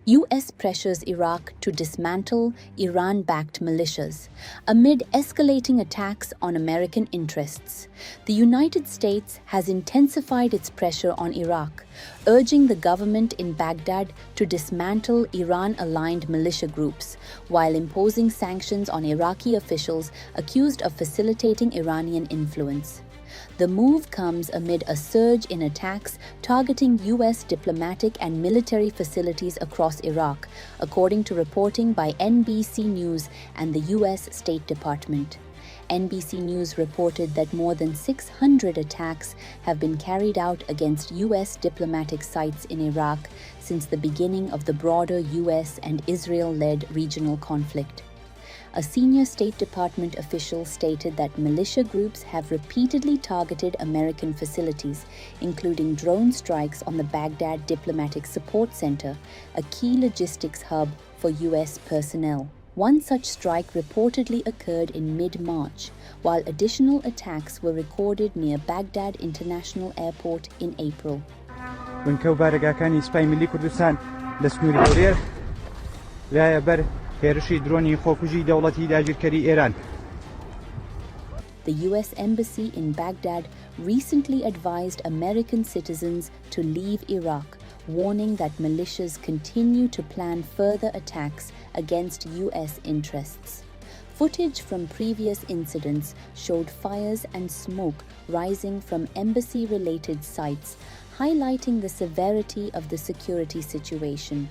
U.S. pressures Iraq to dismantle Iran-backed militias amid escalating attacks on American interests. The United States has intensified its pressure on Iraq, urging the government in Baghdad to dismantle Iran-aligned militia groups, while imposing sanctions on Iraqi officials accused of facilitating Iranian influence. The move comes amid a surge in attacks targeting U.S. diplomatic and military facilities across Iraq, according to reporting by NBC News and the U.S. State Department. NBC News reported that more than 600 attacks have been carried out against U.S. diplomatic sites in Iraq since the beginning of the broader U.S. and Israel-led regional conflict. A senior State Department official stated that militia groups have repeatedly targeted American facilities, including drone strikes on the Baghdad Diplomatic Support Center, a key logistics hub for U.S. personnel. One such strike reportedly occurred in mid-March, while additional attacks were recorded near Baghdad International Airport in April. The U.S. Embassy in Baghdad recently advised American citizens to leave Iraq, warning that militias continue to plan further attacks against U.S. interests. Footage from previous incidents showed fires and smoke rising from embassy-related sites, highlighting the severity of the security situation.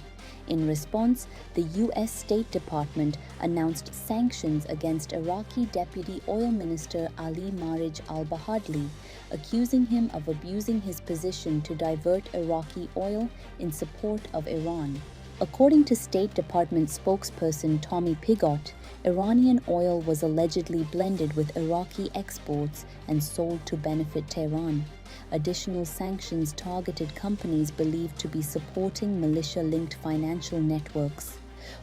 In response, the U.S. State Department announced sanctions against Iraqi Deputy Oil Minister Ali Marij al-Bahadli, accusing him of abusing his position to divert Iraqi oil in support of Iran. According to State Department spokesperson Tommy Pigott, Iranian oil was allegedly blended with Iraqi exports and sold to benefit Tehran. Additional sanctions targeted companies believed to be supporting militia-linked financial networks.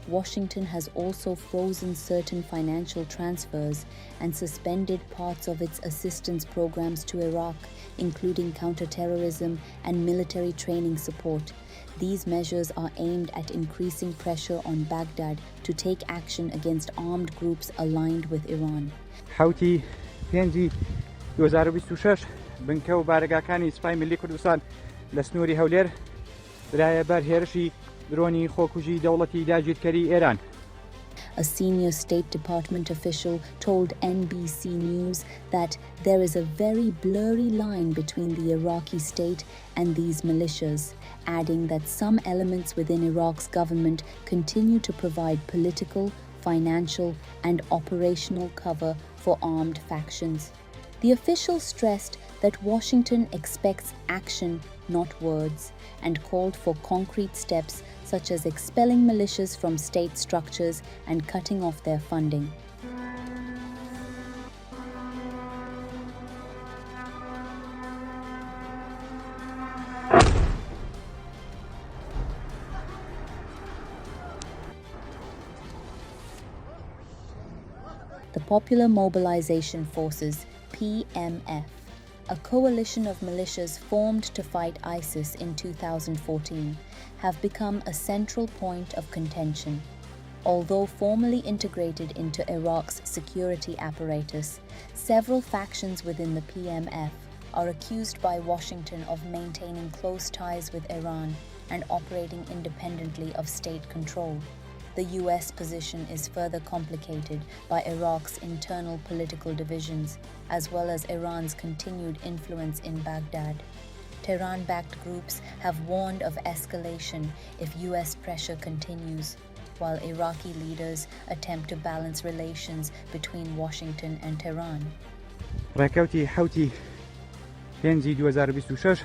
Washington has also frozen certain financial transfers and suspended parts of its assistance programs to Iraq, including counterterrorism and military training support. These measures are aimed at increasing pressure on Baghdad to take action against armed groups aligned with Iran. حوتی پێنجی 2026 بنکە و بارگاکانی سوپای ملی کوردستان لە سنووری هەولێر برایە بەر هێرشی درۆنی خۆکوژی دەوڵەتی داگیرکەری ئێران. A senior State Department official told NBC News that there is a very blurry line between the Iraqi state and these militias, adding that some elements within Iraq's government continue to provide political, financial, and operational cover for armed factions. The official stressed that Washington expects action, not words, and called for concrete steps such as expelling militias from state structures and cutting off their funding. The Popular Mobilization Forces, PMF, a coalition of militias formed to fight ISIS in 2014, have become a central point of contention. Although formally integrated into Iraq's security apparatus, several factions within the PMF are accused by Washington of maintaining close ties with Iran and operating independently of state control. The U.S. position is further complicated by Iraq's internal political divisions, as well as Iran's continued influence in Baghdad. Tehran-backed groups have warned of escalation if U.S. pressure continues, while Iraqi leaders attempt to balance relations between Washington and Tehran. ڕێکەوتی حوتی پێنجی 2026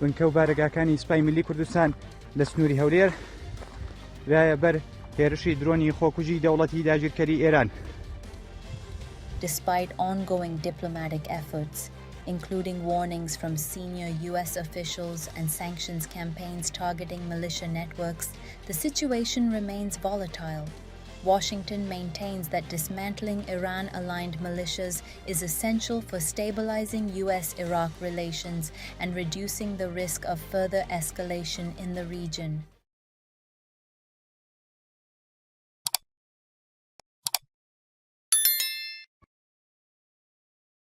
بنکە و بارگاکانی سوپای ملی کوردستان لە سنووری هەولێر برایە بەر هێرشی درۆنی خۆکوژی دەوڵەتی داگیرکەری ئێران. Despite ongoing diplomatic efforts, including warnings from senior U.S. officials and sanctions campaigns targeting militia networks, the situation remains volatile. Washington maintains that dismantling Iran-aligned militias is essential for stabilizing U.S.-Iraq relations and reducing the risk of further escalation in the region.